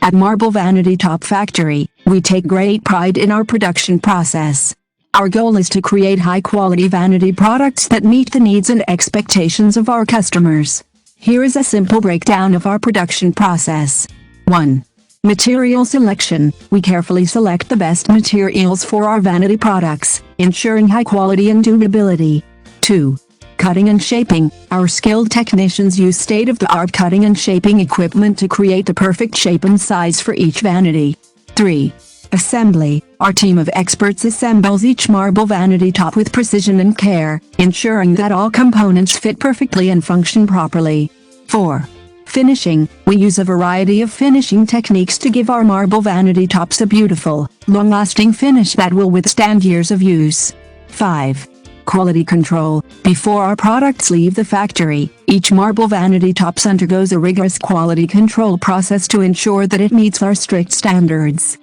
At Marble Vanity Top Factory, we take great pride in our production process. Our goal is to create high-quality vanity products that meet the needs and expectations of our customers. Here is a simple breakdown of our production process. 1. Material selection. We carefully select the best materials for our vanity products, ensuring high quality and durability. 2. Cutting and shaping. Our skilled technicians use state-of-the-art cutting and shaping equipment to create the perfect shape and size for each vanity. 3. Assembly. Our team of experts assembles each marble vanity top with precision and care, ensuring that all components fit perfectly and function properly. 4. Finishing. We use a variety of finishing techniques to give our marble vanity tops a beautiful, long-lasting finish that will withstand years of use. 5. Quality control. Before our products leave the factory, each marble vanity tops undergoes a rigorous quality control process to ensure that it meets our strict standards.